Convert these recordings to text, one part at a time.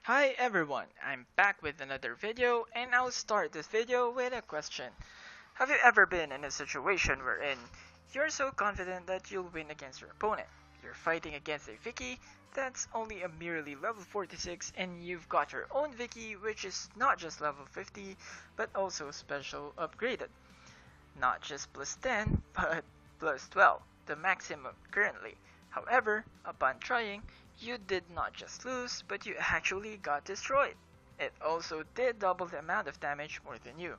Hi everyone, I'm back with another video and I'll start this video with a question. Have you ever been in a situation wherein you're so confident that you'll win against your opponent? You're fighting against a Vicky that's only a merely level 46 and you've got your own Vicky which is not just level 50 but also special upgraded. Not just plus 10 but plus 12, the maximum currently. However, upon trying, you did not just lose, but you actually got destroyed. It also did double the amount of damage more than you.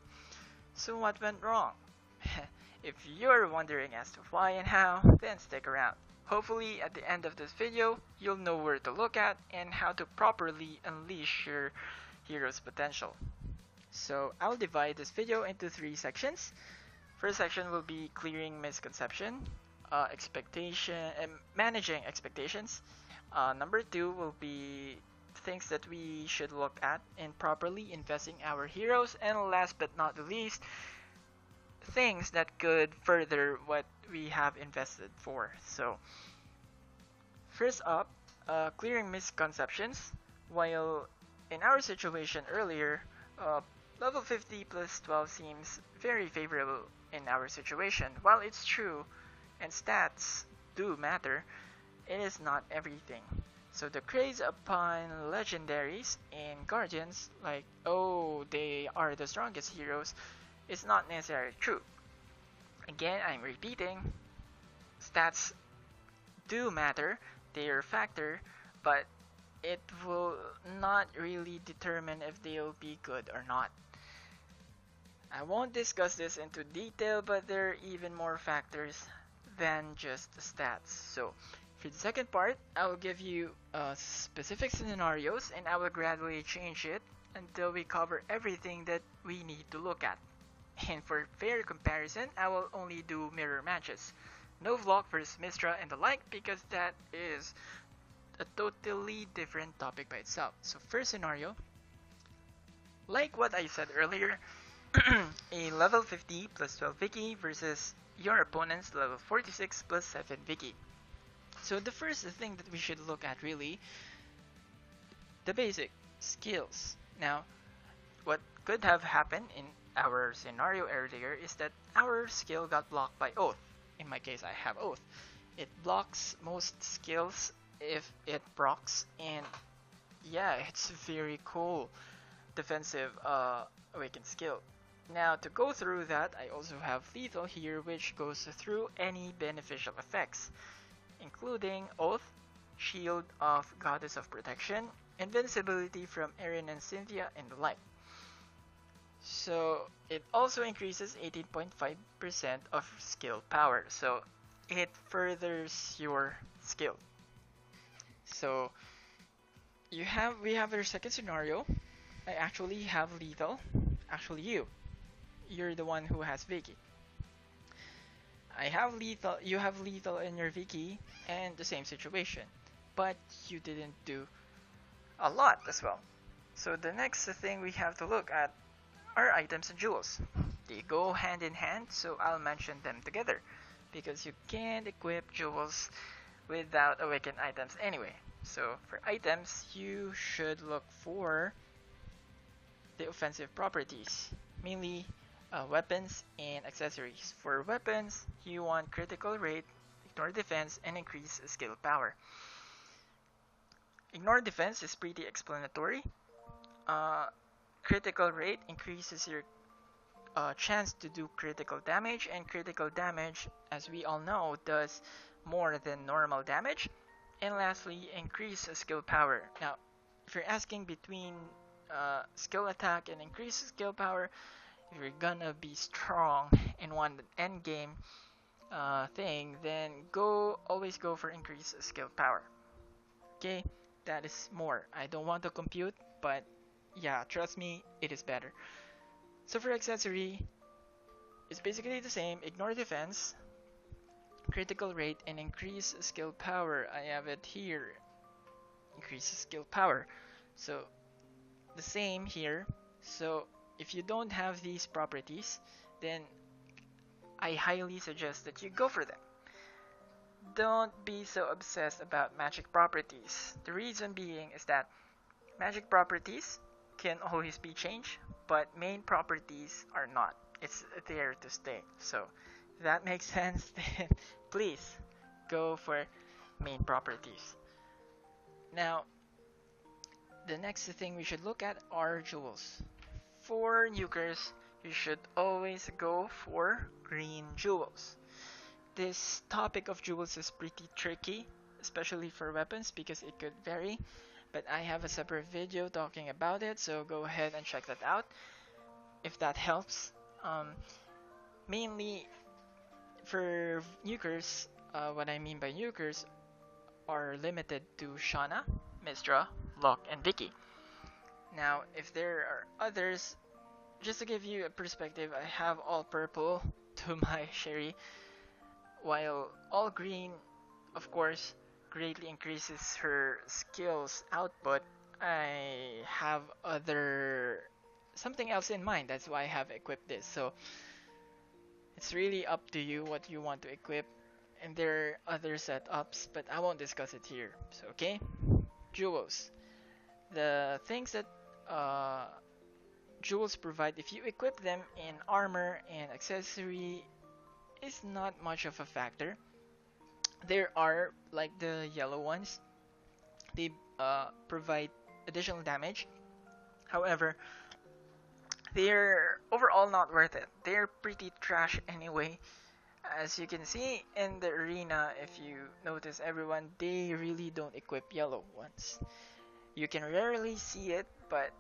So what went wrong? If you're wondering as to why and how, then stick around. Hopefully at the end of this video, you'll know where to look at and how to properly unleash your hero's potential. So I'll divide this video into three sections. First section will be clearing misconception, managing expectations. Number two will be things that we should look at in properly investing our heroes, and last but not the least, things that could further what we have invested for. So, first up, clearing misconceptions. While in our situation earlier, level 50 plus 12 seems very favorable in our situation. While it's true, and stats do matter, it is not everything. So the craze upon legendaries and guardians, like, oh, they are the strongest heroes, is not necessarily true. Again, I'm repeating, stats do matter, they're a factor, but it will not really determine if they'll be good or not. I won't discuss this into detail, but there are even more factors than just stats. So, for the second part, I will give you specific scenarios and I will gradually change it until we cover everything that we need to look at. And for fair comparison, I will only do mirror matches. No vlog versus Mistra and the like because that is a totally different topic by itself. So first scenario, like what I said earlier, a level 50 plus 12 Vicky versus your opponent's level 46 plus 7 Vicky. So the first thing that we should look at really, the basic skills. Now, what could have happened in our scenario earlier is that our skill got blocked by Oath. In my case, I have Oath. It blocks most skills if it procs, and yeah, it's very cool defensive awakened skill. Now to go through that, I also have Lethal here, which goes through any beneficial effects, including Oath, Shield of Goddess of Protection, Invincibility from Erin and Cynthia, and the like. So it also increases 18.5% of skill power, so it furthers your skill. So we have our second scenario. I actually have Lethal. Actually, you're the one who has Vicky. I have Lethal, you have Lethal in your Vicky, and the same situation, but you didn't do a lot as well. So the next thing we have to look at are items and jewels. They go hand in hand, so I'll mention them together, because you can't equip jewels without awakened items anyway. So for items, you should look for the offensive properties, mainly weapons and accessories. For weapons, you want critical rate, ignore defense, and increase skill power. Ignore defense is pretty explanatory. Critical rate increases your chance to do critical damage, and critical damage, as we all know, does more than normal damage. And lastly, increase skill power. Now, if you're asking between skill attack and increase skill power, if you're gonna be strong in one end game thing, then always go for increased skill power. Okay, that is more. I don't want to compute, but yeah, trust me, it is better. So for accessory, it's basically the same. Ignore defense, critical rate, and increase skill power. I have it here. Increase skill power. So the same here. So if you don't have these properties, then I highly suggest that you go for them. Don't be so obsessed about magic properties. The reason being is that Magic properties can always be changed, but main properties are not. It's there to stay. So if that makes sense, then please go for main properties. Now, the next thing we should look at are jewels. For nukers, you should always go for green jewels. This topic of jewels is pretty tricky, especially for weapons because it could vary, but I have a separate video talking about it, so go ahead and check that out if that helps. Mainly for nukers, what I mean by nukers are limited to Shauna, Mistra, Locke, and Vicky. Now, if there are others, just to give you a perspective, I have all purple to my Sherry, while all green, of course, greatly increases her skills output. I have something else in mind. That's why I have equipped this. So it's really up to you what you want to equip. And there are other setups, but I won't discuss it here. So okay, jewels. The things that jewels provide, if you equip them in armor and accessory, is not much of a factor. There are like the yellow ones. They provide additional damage. However, they're overall not worth it. They're pretty trash anyway. As you can see in the arena, if you notice everyone, they really don't equip yellow ones. You can rarely see it, but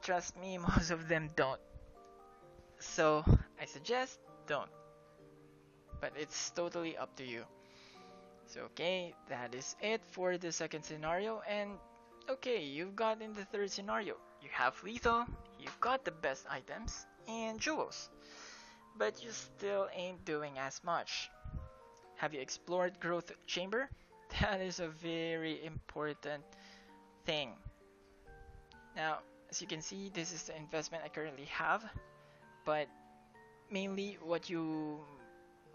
trust me, most of them don't. So I suggest don't. But it's totally up to you. So okay, that is it for the second scenario, and okay, you've got in the third scenario. You have lethal, you've got the best items, and jewels. But you still ain't doing as much. Have you explored growth chamber? That is a very important thing. Now, as you can see, this is the investment I currently have, but mainly what you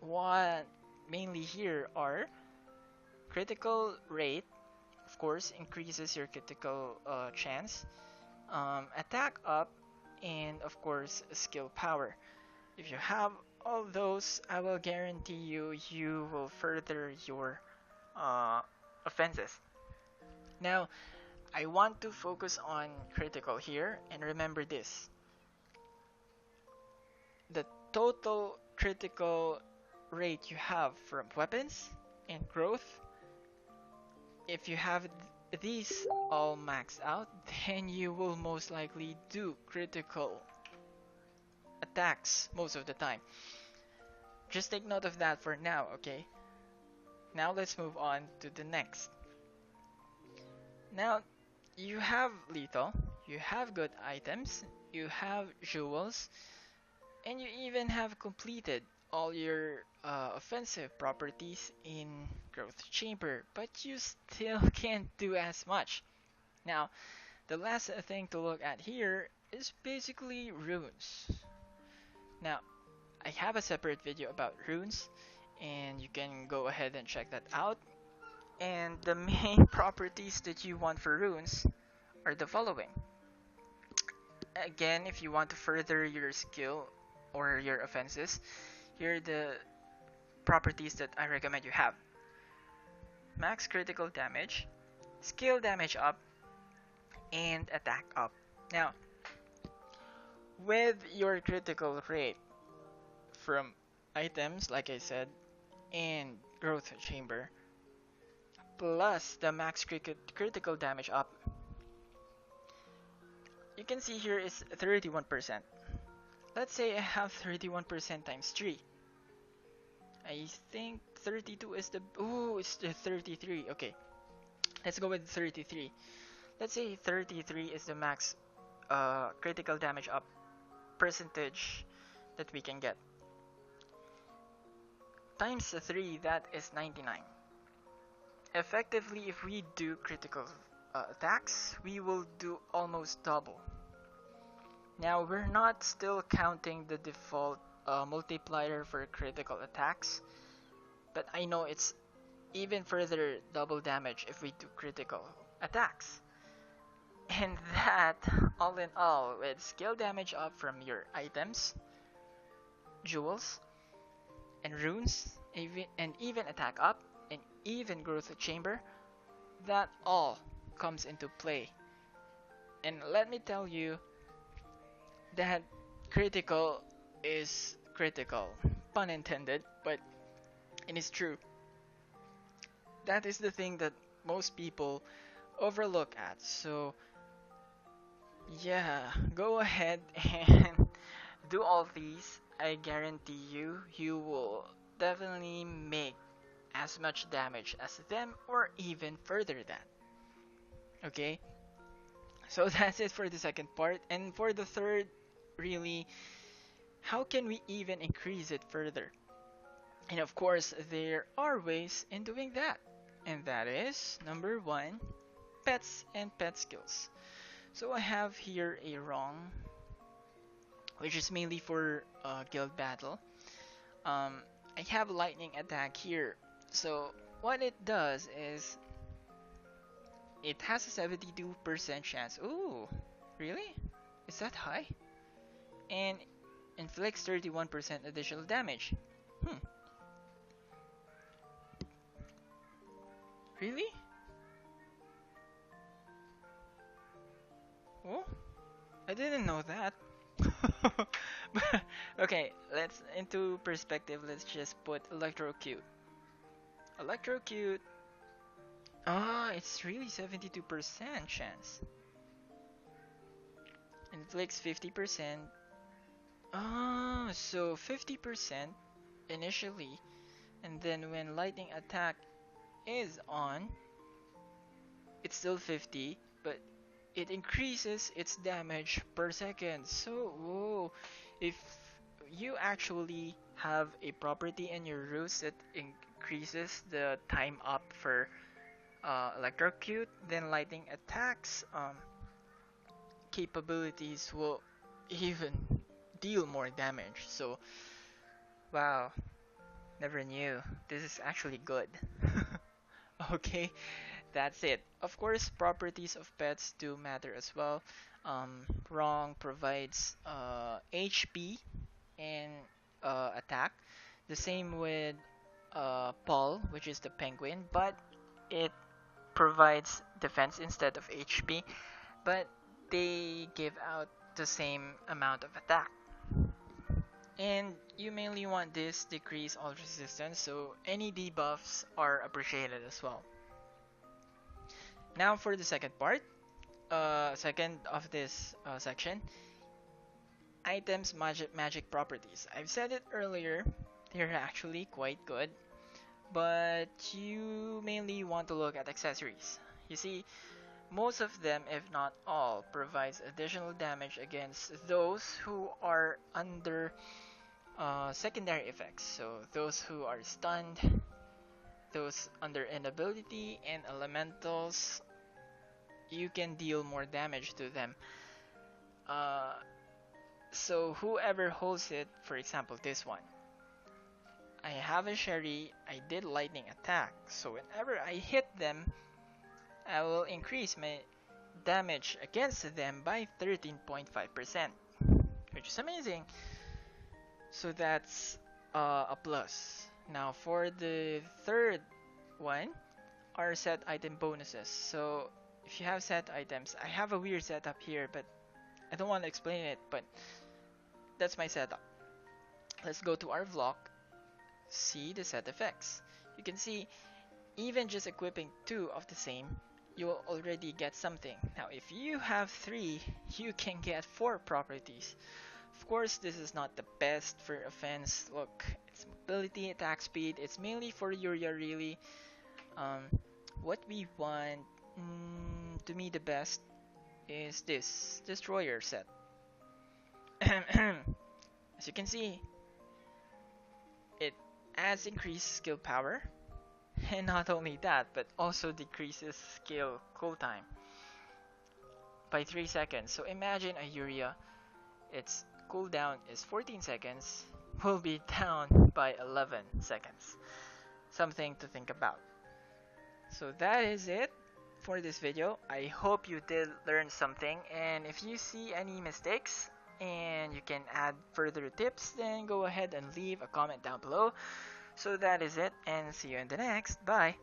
want mainly here are critical rate, of course, increases your critical chance, attack up, and of course skill power. If you have all those, I will guarantee you will further your offenses. Now, I want to focus on critical here, and remember this. The total critical rate you have from weapons and growth, if you have these all maxed out, then you will most likely do critical attacks most of the time. Just take note of that for now, okay? Now let's move on to the next. Now, you have lethal, you have good items, you have jewels, and you even have completed all your offensive properties in growth chamber, but you still can't do as much. Now, the last thing to look at here is basically runes. Now, I have a separate video about runes, and you can go ahead and check that out. And the main properties that you want for runes are the following. Again, if you want to further your skill or your offenses, here are the properties that I recommend you have. Max critical damage, skill damage up, and attack up. Now, with your critical rate from items, like I said, and growth chamber, plus the max critical damage up, you can see here is 31%. Let's say I have 31% times 3. I think 32 is the... Oh, it's the 33. Okay, let's go with 33. Let's say 33 is the max critical damage up percentage that we can get. Times 3, that is 99. Effectively, if we do critical attacks, we will do almost double. Now, we're not still counting the default multiplier for critical attacks, but I know it's even further double damage if we do critical attacks. And that, all in all, with skill damage up from your items, jewels, and runes, and even attack up, and even growth chamber, that all comes into play. And let me tell you that critical is critical. Pun intended, but it is true. That is the thing that most people overlook at. So, yeah, go ahead and do all these. I guarantee you, you will definitely make as much damage as them or even further than. Okay? So that's it for the second part. And for the third, really, how can we even increase it further? And of course, there are ways in doing that. And that is number one, pets and pet skills. So I have here a wrong, which is mainly for guild battle. I have lightning attack here. So what it does is it has a 72% chance. Ooh, really? Is that high? And inflicts 31% additional damage. Hmm, really? Oh, I didn't know that. Okay, let's into perspective. Let's just put electrocute. Electrocute. Ah, it's really 72% chance. Inflicts 50%. Ah, so 50% initially, and then when lightning attack is on, it's still 50, but it increases its damage per second. So, whoa, if you actually have a property in your roots that increases the time up for electrocute, then lightning attacks capabilities will even deal more damage. So, wow, never knew. This is actually good. Okay, that's it. Of course, properties of pets do matter as well. Wrong provides HP and attack. The same with Paul, which is the penguin, but it provides defense instead of HP. But they give out the same amount of attack. And you mainly want this decrease all resistance, so any debuffs are appreciated as well. Now for the second part, second of this section, items magic properties. I've said it earlier, they're actually quite good, but you mainly want to look at accessories. You see, most of them, if not all, provides additional damage against those who are under secondary effects. So those who are stunned, those under inability, and elementals, you can deal more damage to them. Uh, so whoever holds it, for example, this one. I have a Sherry, I did lightning attack, so whenever I hit them, I will increase my damage against them by 13.5%, which is amazing. So that's a plus. Now for the third one are set item bonuses. So if you have set items, I have a weird setup here, but I don't want to explain it, but that's my setup. Let's go to our vlog, see the set effects. You can see even just equipping 2 of the same, you will already get something. Now if you have 3, you can get 4 properties. Of course, this is not the best for offense. Look, it's mobility, attack speed. It's mainly for Yuria, really. What we want, to me, the best is this destroyer set. As you can see, it adds increased skill power, and not only that, but also decreases skill cooltime by 3 seconds. So imagine a Yuria, its cooldown is 14 seconds, will be down by 11 seconds. Something to think about. So that is it for this video. I hope you did learn something, and if you see any mistakes and you can add further tips, then go ahead and leave a comment down below. So that is it, and see you in the next. Bye!